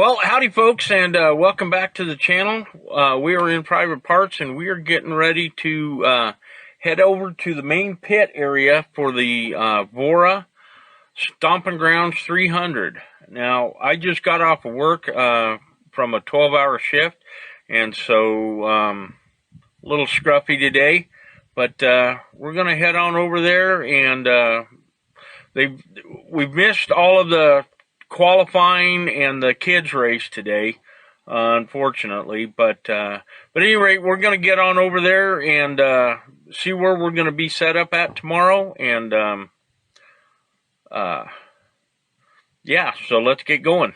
Well, howdy folks, and welcome back to the channel. We are in Pvt Parts, and we are getting ready to head over to the main pit area for the VORRA Stomping Grounds 300. Now, I just got off of work from a 12-hour shift, and so a little scruffy today, but we're going to head on over there, and we've missed all of the qualifying and the kids race today, unfortunately, but at any rate, we're going to get on over there and see where we're going to be set up at tomorrow, and yeah, so let's get going.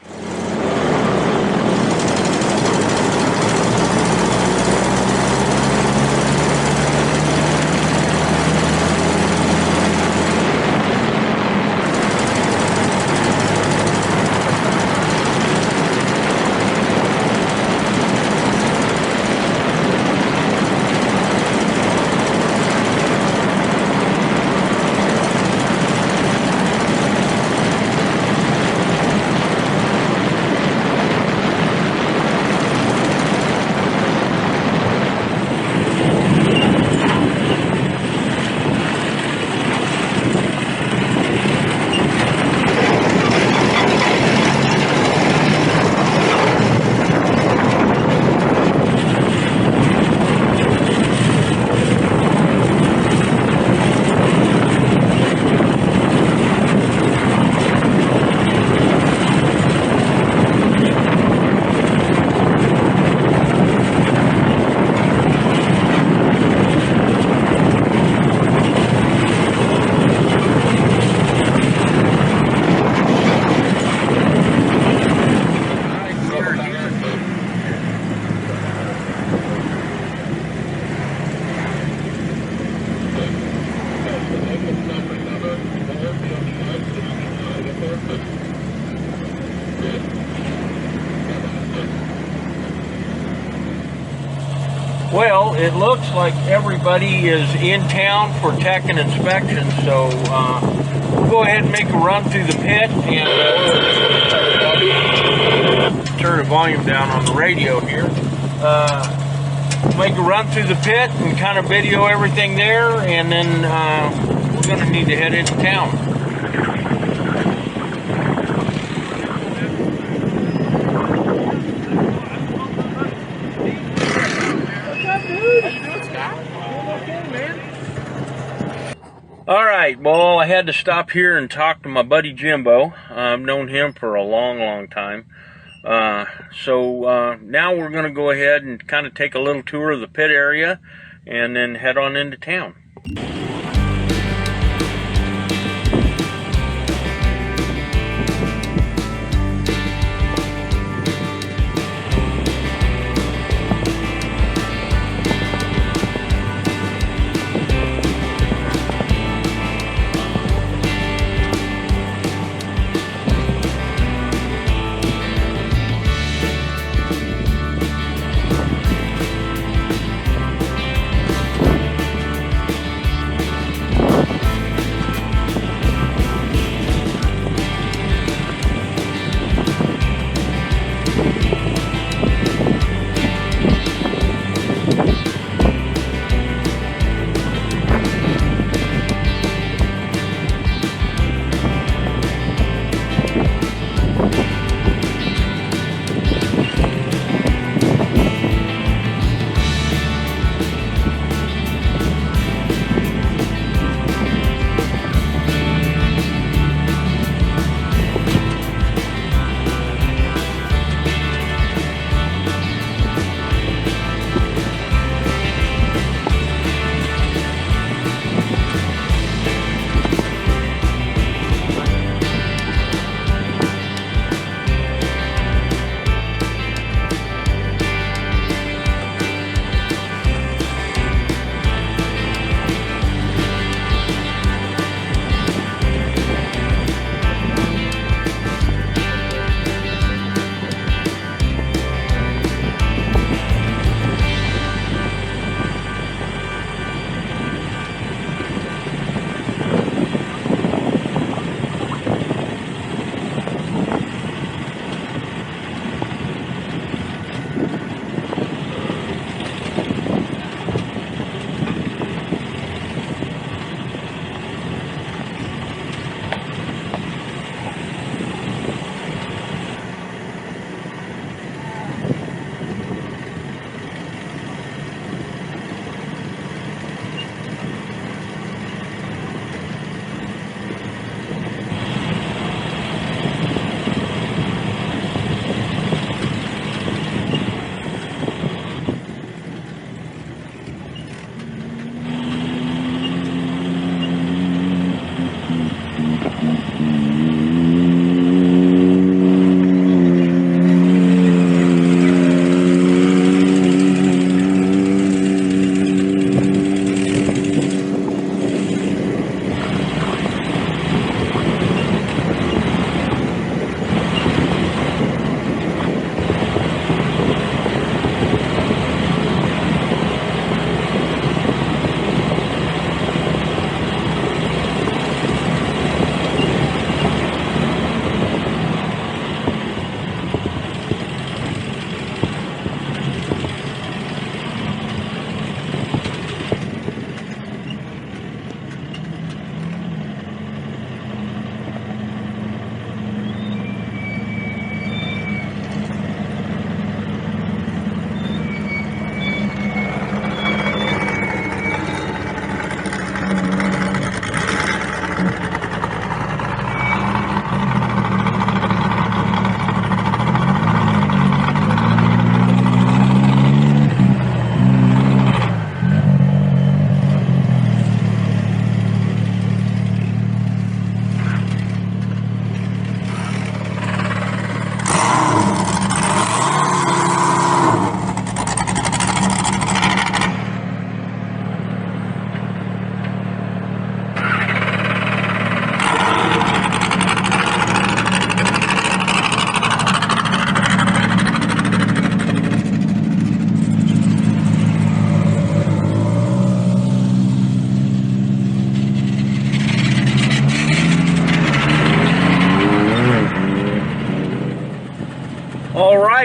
Well, it looks like everybody is in town for tech and inspection, so we'll go ahead and make a run through the pit and turn the volume down on the radio here. Make a run through the pit and kind of video everything there, and then we're going to need to head into town. Alright, well, I had to stop here and talk to my buddy Jimbo. I've known him for a long time. So now we're going to go ahead and kind of take a little tour of the pit area and then head on into town.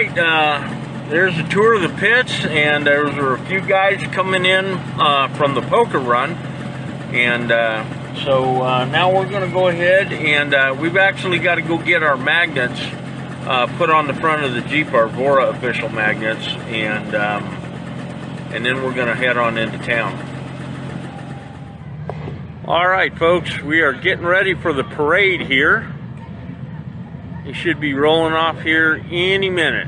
right, there's a tour of the pits, and there were a few guys coming in from the poker run, and so now we're going to go ahead and we've actually got to go get our magnets put on the front of the Jeep, our VORRA official magnets, and then we're going to head on into town. All right, folks, we are getting ready for the parade here. It should be rolling off here any minute.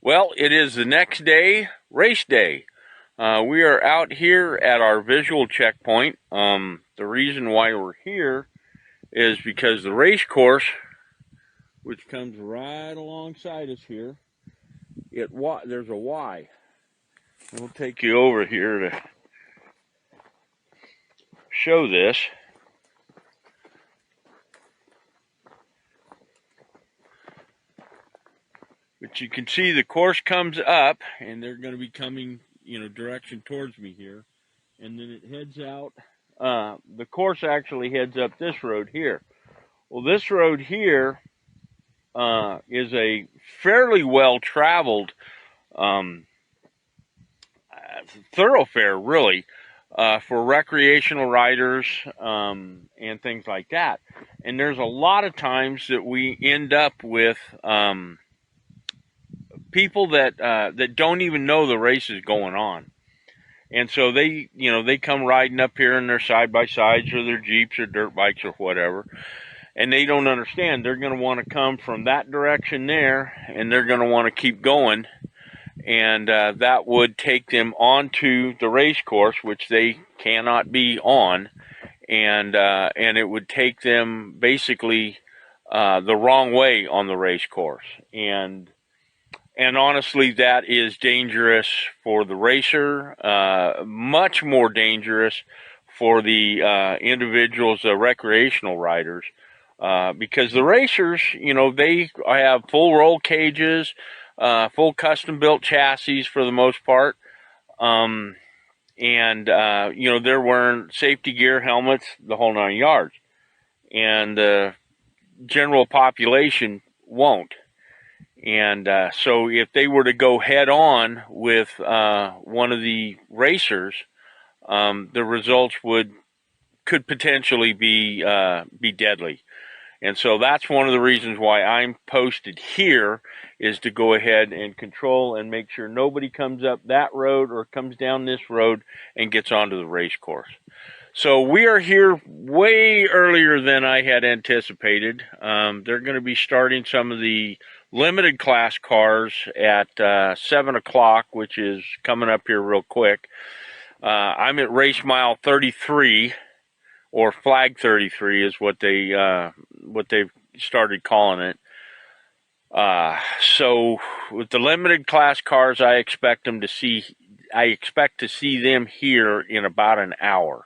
Well, it is the next day, race day. We are out here at our visual checkpoint. The reason why we're here is because the race course, which comes right alongside us here, there's a Y. We'll take you over here to show this. But you can see the course comes up, and they're going to be coming, direction towards me here. And then it heads out. The course actually heads up this road here. Well, this road here is a fairly well-traveled thoroughfare, really, for recreational riders and things like that. And there's a lot of times that we end up with people that don't even know the race is going on, and so they come riding up here in their side-by-sides or their Jeeps or dirt bikes or whatever, and they don't understand. They're going to want to come from that direction there, and they're going to want to keep going, and that would take them onto the race course, which they cannot be on, and it would take them basically the wrong way on the race course. And honestly, that is dangerous for the racer, much more dangerous for the individuals, recreational riders, because the racers, they have full roll cages, full custom-built chassis for the most part, and, they're wearing safety gear, helmets, the whole 9 yards, and the general population won't. And so if they were to go head on with one of the racers, the results could potentially be deadly. And so that's one of the reasons why I'm posted here, is to go ahead and control and make sure nobody comes up that road or comes down this road and gets onto the race course. So we are here way earlier than I had anticipated. They're going to be starting some of the limited class cars at 7 o'clock, which is coming up here real quick. I'm at race mile 33, or flag 33 is what they've started calling it. So with the limited class cars, I expect to see them here in about an hour.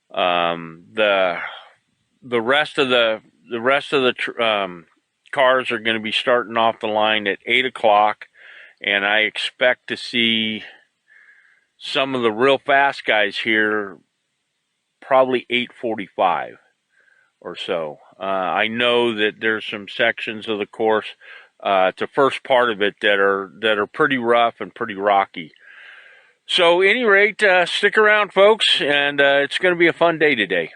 The rest of the cars are going to be starting off the line at 8 o'clock, and I expect to see some of the real fast guys here probably 8:45 or so. I know that there's some sections of the course, it's the first part of it, that are pretty rough and pretty rocky. So, at any rate, stick around, folks, and it's going to be a fun day today.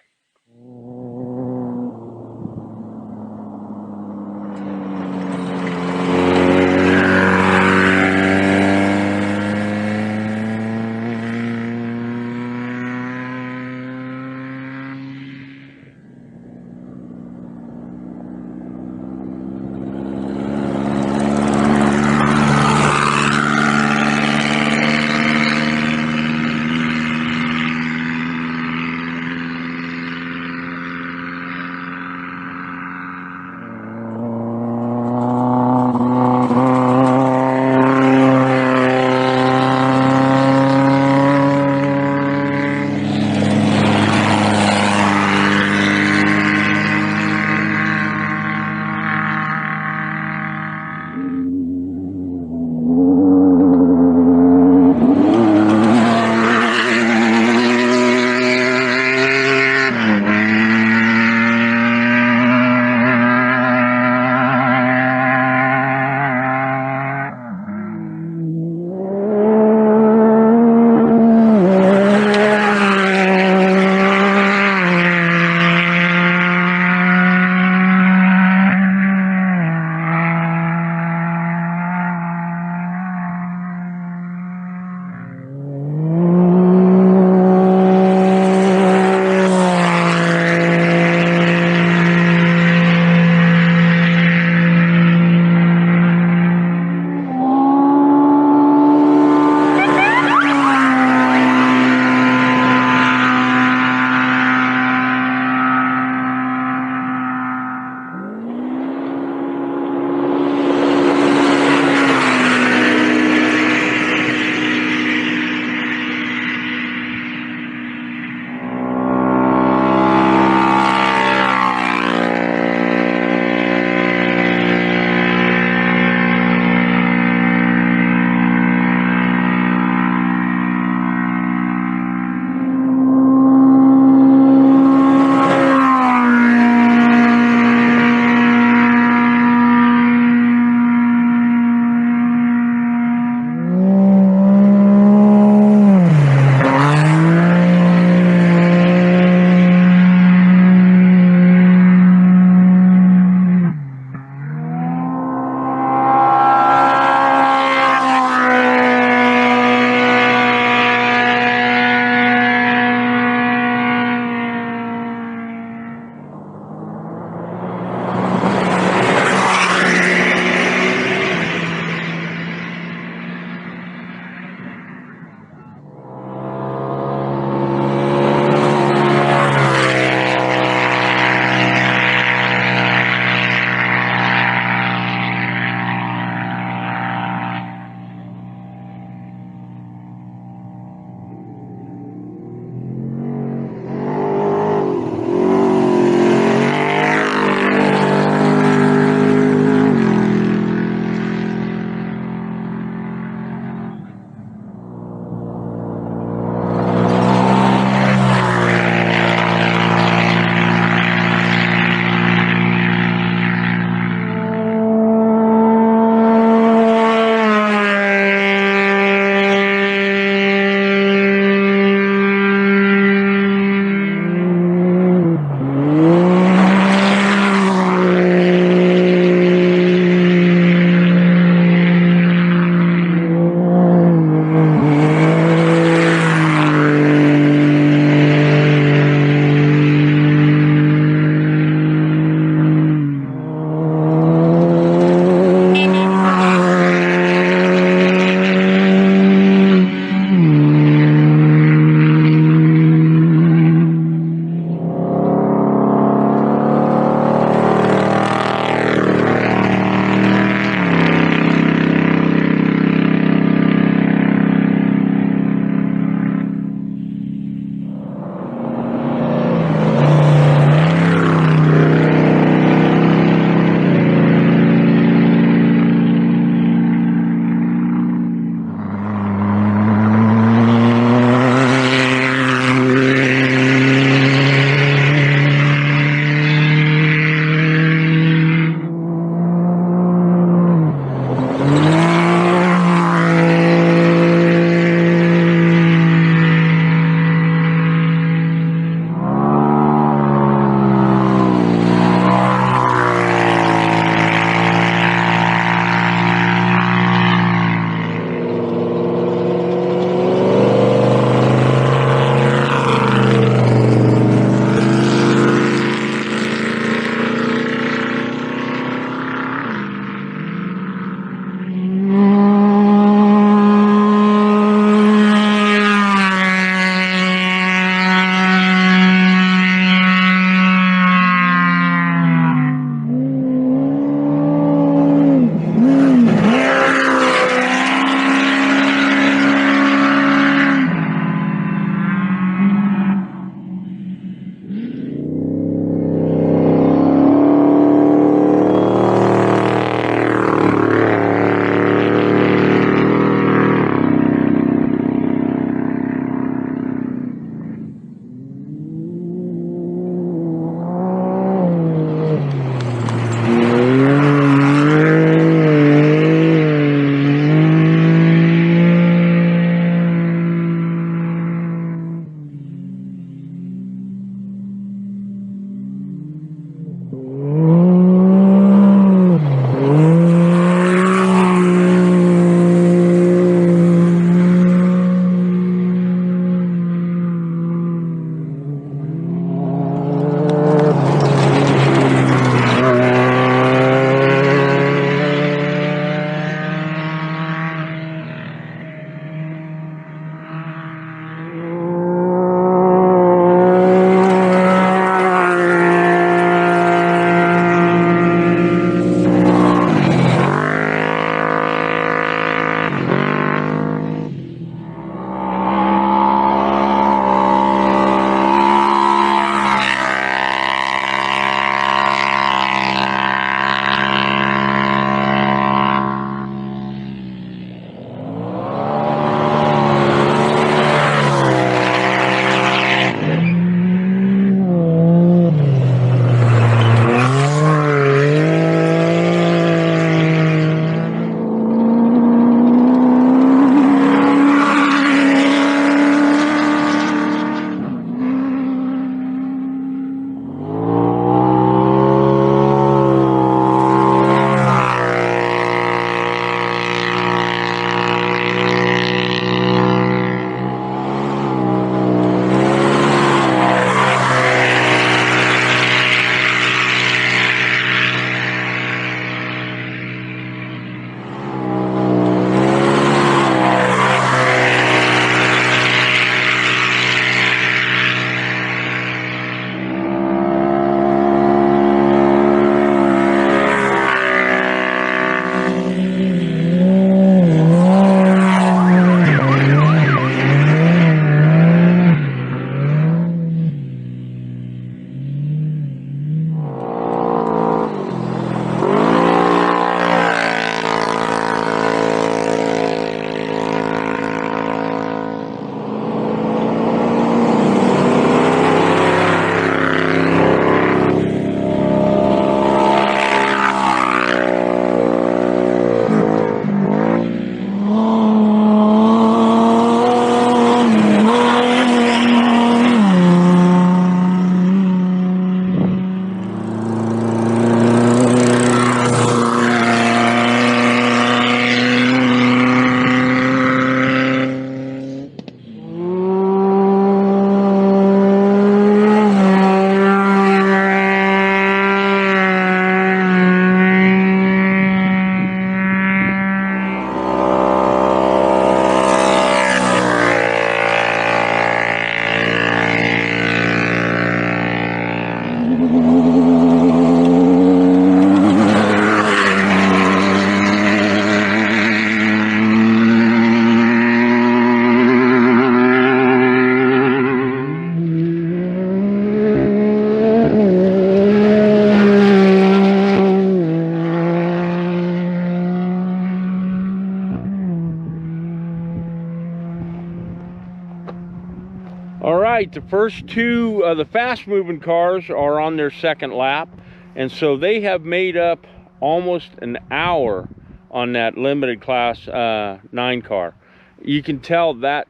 Alright, the first two of the fast moving cars are on their second lap, and so they have made up almost an hour on that limited class 9 car. You can tell that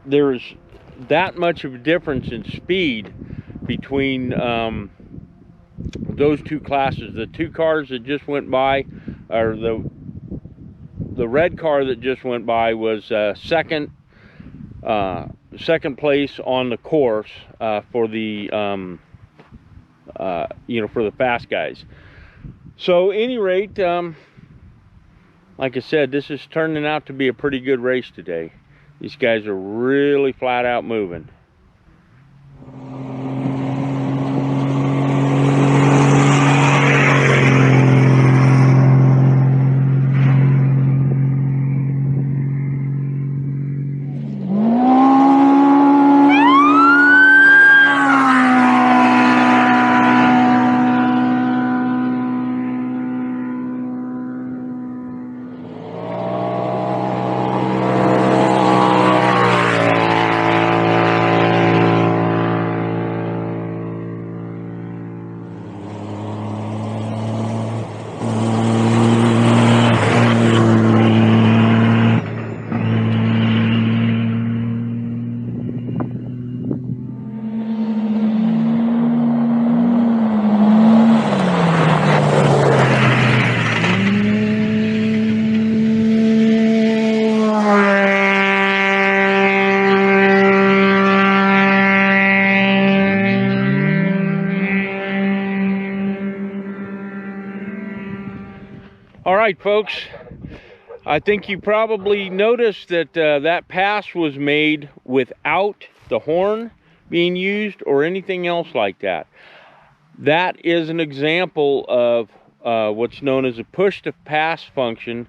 there's that much of a difference in speed between those two classes. The two cars that just went by, or the red car that just went by was second place on the course for the you know, for the fast guys. So any rate, like I said, this is turning out to be a pretty good race today. These guys are really flat out moving. All right, folks, I think you probably noticed that that pass was made without the horn being used or anything else like that. That is an example of what's known as a push-to-pass function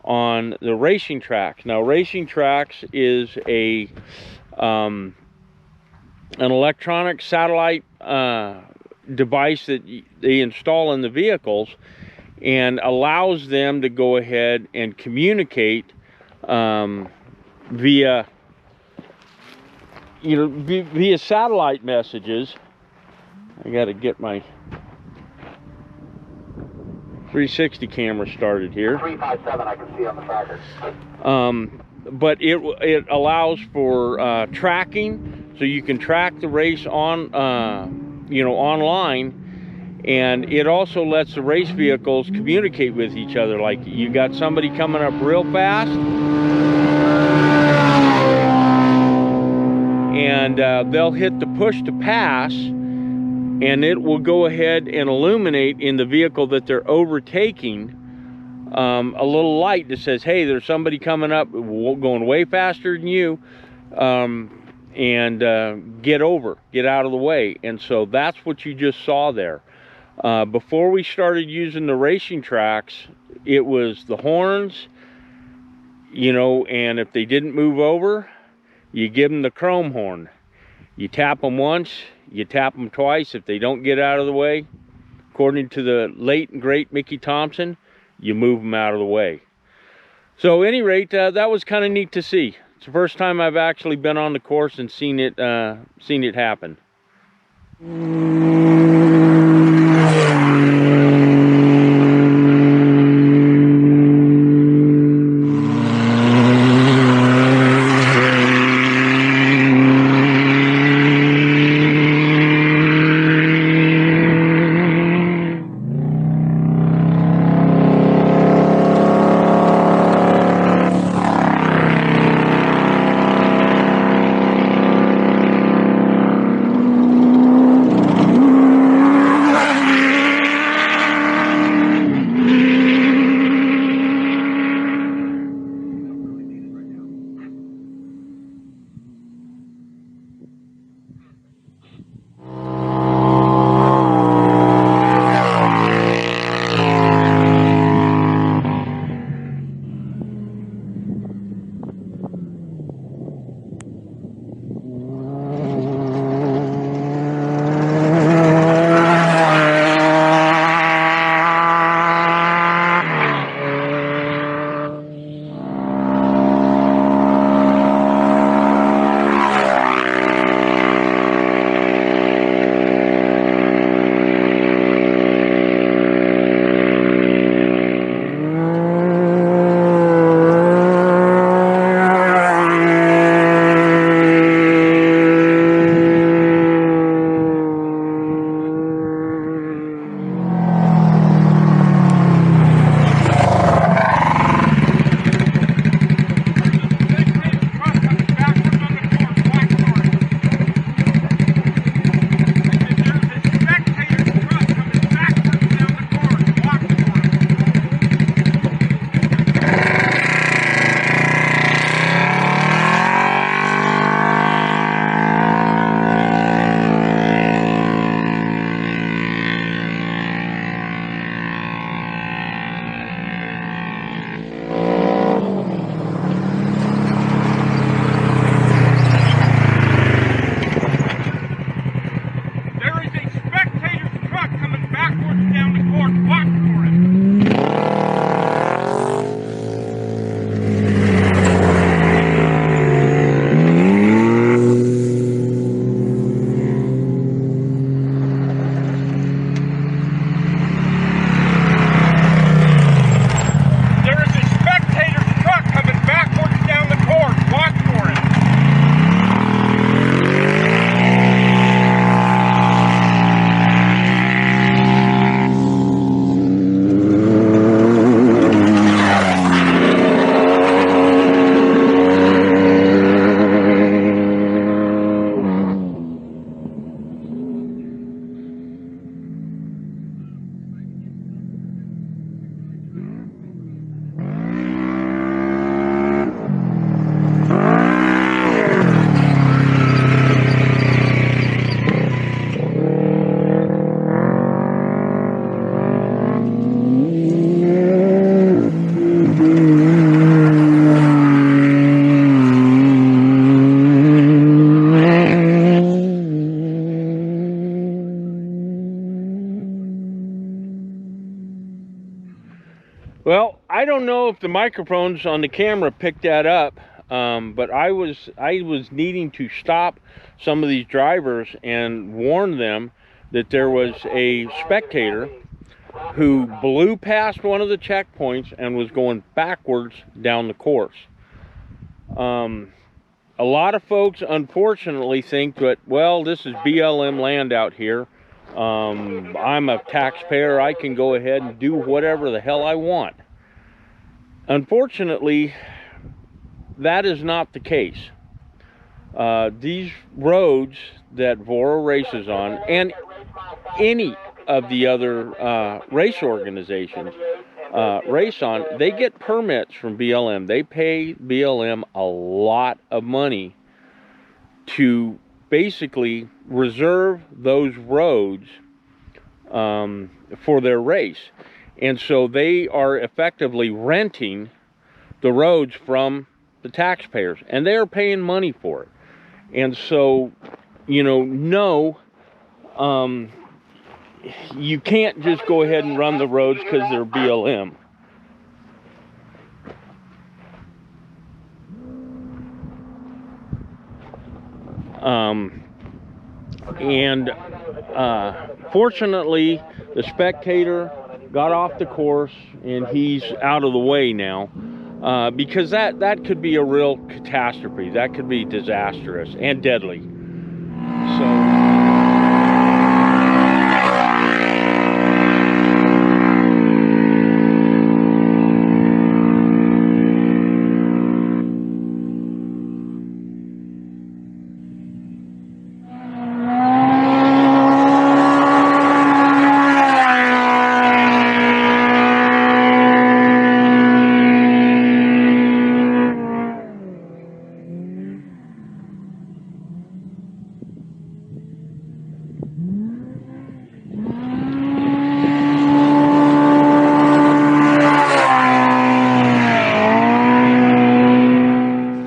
on the racing tracks. Now, racing tracks is an electronic satellite device that they install in the vehicles, and allows them to go ahead and communicate via, you know, via satellite messages. I got to get my 360 camera started here. 357, I can see on the tracker. But it allows for tracking, so you can track the race on, you know, online. And it also lets the race vehicles communicate with each other. Like, you got somebody coming up real fast, and they'll hit the push to pass, and it will go ahead and illuminate in the vehicle that they're overtaking a little light that says, hey, there's somebody coming up going way faster than you, and get out of the way. And so that's what you just saw there. Before we started using the racing tracks, it was the horns, you know, and if they didn't move over, you give them the chrome horn. You tap them once, you tap them twice. If they don't get out of the way, according to the late and great Mickey Thompson, you move them out of the way. So at any rate, that was kind of neat to see. It's the first time I've actually been on the course and seen it happen. Well, I don't know if the microphones on the camera picked that up, but I was needing to stop some of these drivers and warn them that there was a spectator who blew past one of the checkpoints and was going backwards down the course. A lot of folks, unfortunately, think that, well, this is BLM land out here. I'm a taxpayer. I can go ahead and do whatever the hell I want. Unfortunately, that is not the case. These roads that VORRA races on, and any of the other race organizations race on, they get permits from BLM. They pay BLM a lot of money to basically reserve those roads for their race. And so they are effectively renting the roads from the taxpayers, and they are paying money for it. And so, you know, no, you can't just go ahead and run the roads because they're BLM. Fortunately, the spectator got off the course and he's out of the way now, because that could be a real catastrophe. That could be disastrous and deadly. So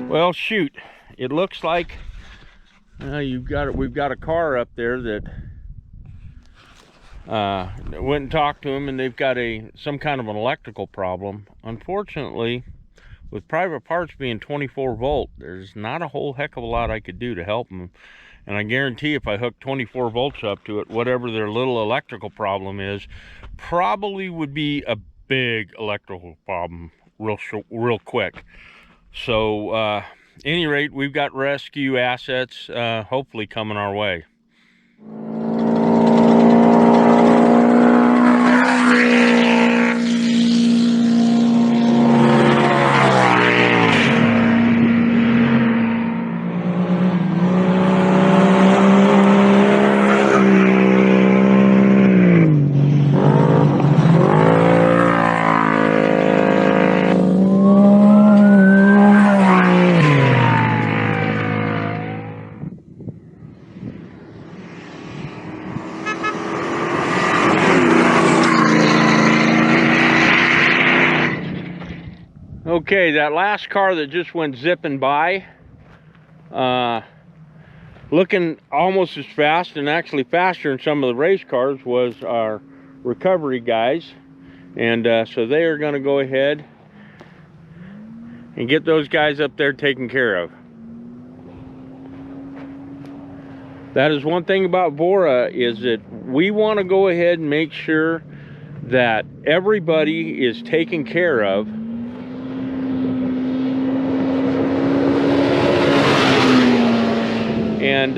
well, shoot, it looks like we've got a car up there that went and talked to them, and they've got some kind of an electrical problem. Unfortunately, with Private Parts being 24 volt, there's not a whole heck of a lot I could do to help them. And I guarantee if I hook 24 volts up to it, whatever their little electrical problem is, probably would be a big electrical problem real quick. So, any rate, we've got rescue assets hopefully coming our way. Okay, that last car that just went zipping by, looking almost as fast and actually faster than some of the race cars, was our recovery guys. And so they are going to go ahead and get those guys up there taken care of. That is one thing about VORRA, is that we want to go ahead and make sure that everybody is taken care of. And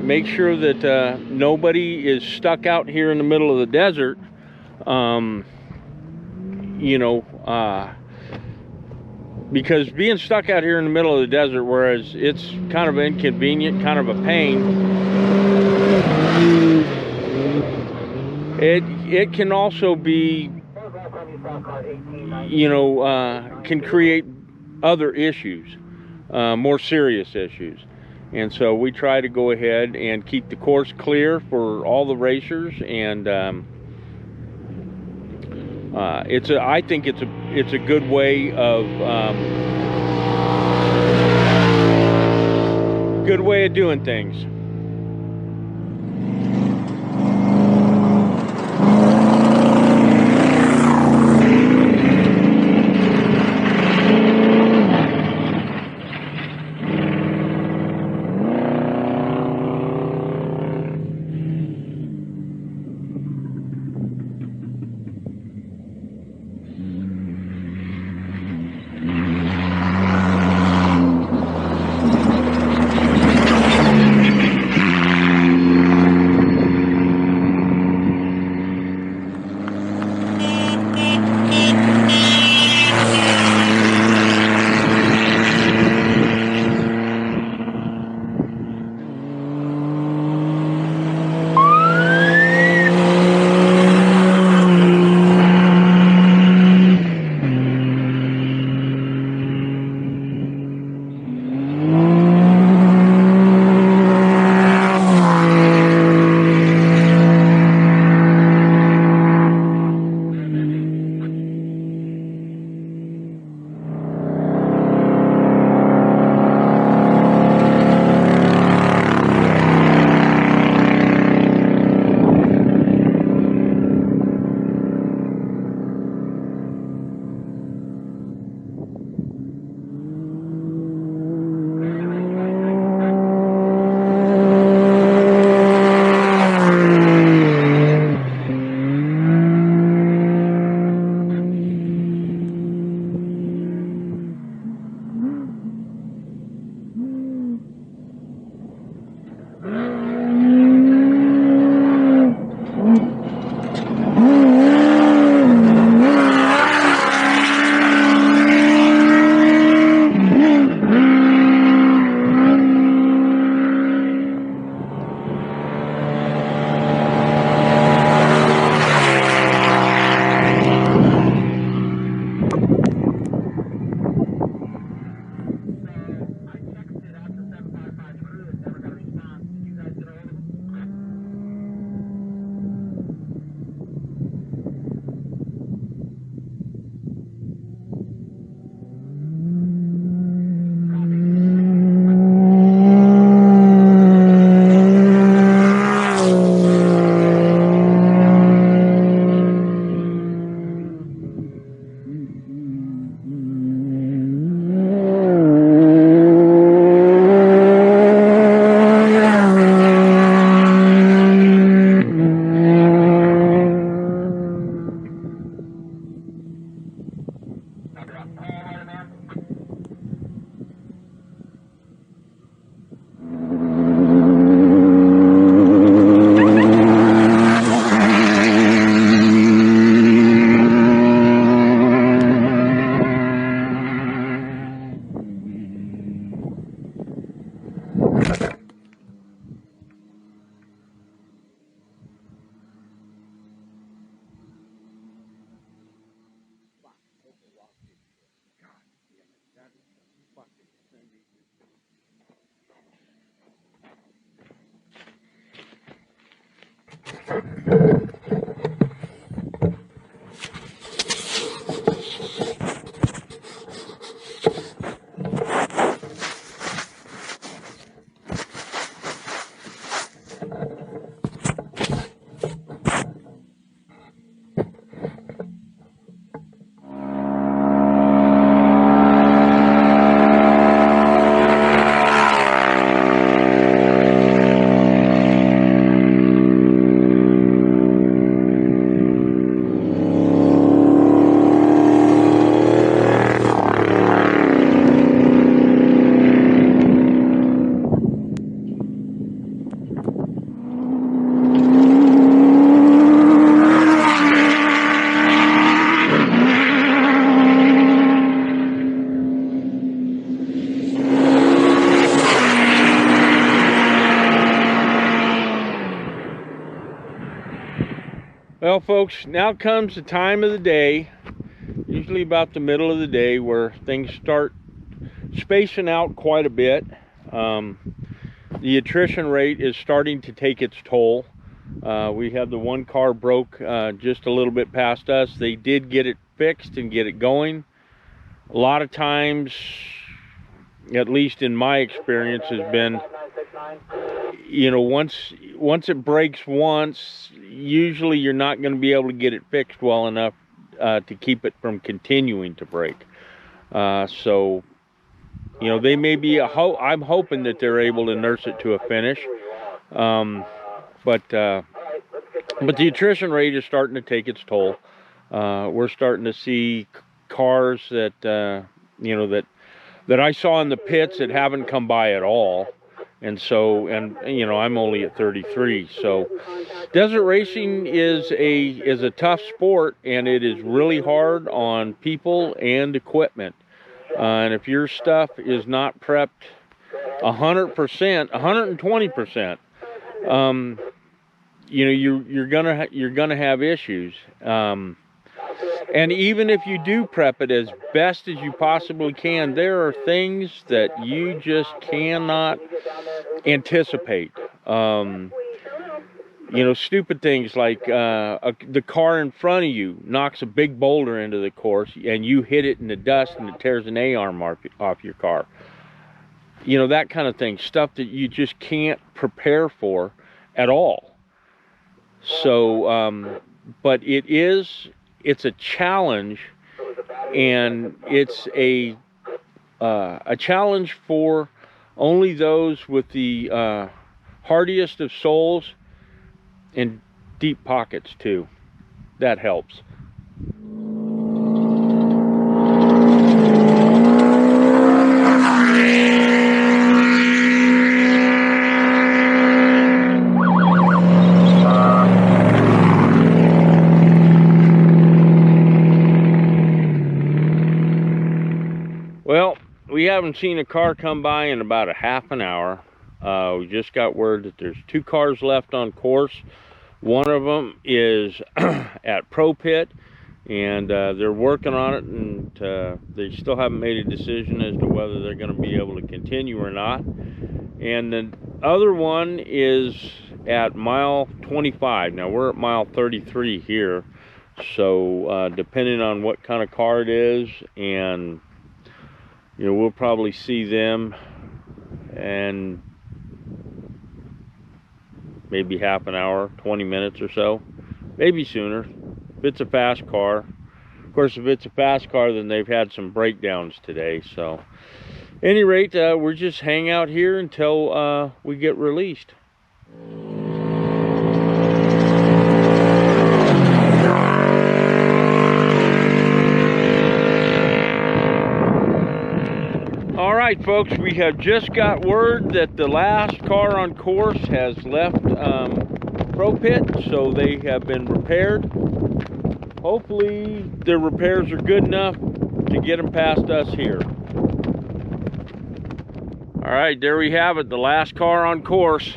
make sure that nobody is stuck out here in the middle of the desert, you know, because being stuck out here in the middle of the desert, whereas it's kind of inconvenient, kind of a pain, it can also be, you know, can create other issues, more serious issues. And so we try to go ahead and keep the course clear for all the racers, and I think it's a good way of doing things. Well, folks, now comes the time of the day, usually about the middle of the day, where things start spacing out quite a bit. The attrition rate is starting to take its toll. We had the one car broke just a little bit past us. They did get it fixed and get it going. A lot of times, at least in my experience, has been, you know, once it breaks once, usually you're not going to be able to get it fixed well enough to keep it from continuing to break. So, you know, they may be I'm hoping that they're able to nurse it to a finish. But the attrition rate is starting to take its toll. We're starting to see cars that you know, that I saw in the pits that haven't come by at all. And so, you know, I'm only at 33. So desert racing is a tough sport, and it is really hard on people and equipment. And if your stuff is not prepped 100%, 120%, you know, you're gonna have issues. And even if you do prep it as best as you possibly can, there are things that you just cannot anticipate. You know, stupid things like the car in front of you knocks a big boulder into the course, and you hit it in the dust and it tears an A-arm off your car. You know, that kind of thing, stuff that you just can't prepare for at all. So, but it's a challenge, and it's a challenge for only those with the hardiest of souls and deep pockets too. That helps. Well, we haven't seen a car come by in about a half an hour. We just got word that there's 2 cars left on course. One of them is at Pro Pit, and they're working on it, and they still haven't made a decision as to whether they're going to be able to continue or not. And the other one is at mile 25. Now we're at mile 33 here, so depending on what kind of car it is, and you know, we'll probably see them and maybe half an hour, 20 minutes or so, maybe sooner, if it's a fast car. Of course, if it's a fast car, then they've had some breakdowns today. So at any rate, we're just hang out here until we get released. All right, folks, we have just got word that the last car on course has left Pro Pit, so they have been repaired. Hopefully their repairs are good enough to get them past us here. All right, there we have it, the last car on course.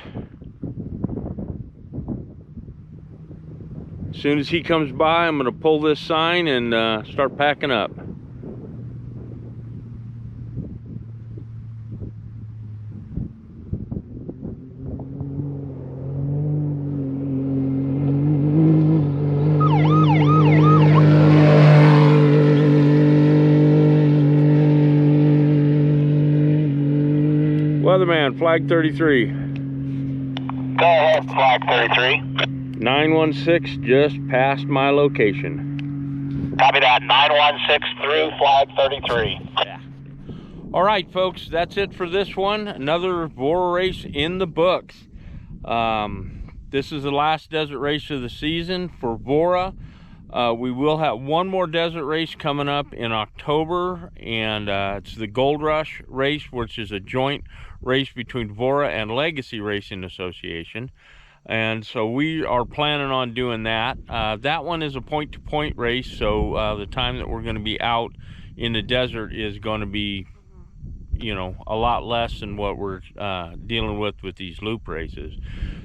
As soon as he comes by, I'm going to pull this sign and start packing up. flag 33. Go ahead, flag 33. 916 just past my location. Copy that, 916 through flag 33. Yeah. All right, folks, that's it for this one. Another VORRA race in the books. This is the last desert race of the season for VORRA. We will have one more desert race coming up in October, and it's the Gold Rush race, which is a joint race between VORRA and Legacy Racing Association. And so we are planning on doing that. That one is a point-to-point race, so the time that we're going to be out in the desert is going to be, you know, a lot less than what we're dealing with these loop races.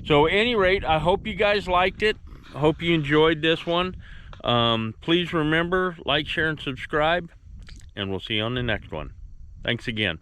So at any rate, I hope you guys liked it. I hope you enjoyed this one. Please remember, like, share, and subscribe, and we'll see you on the next one. Thanks again.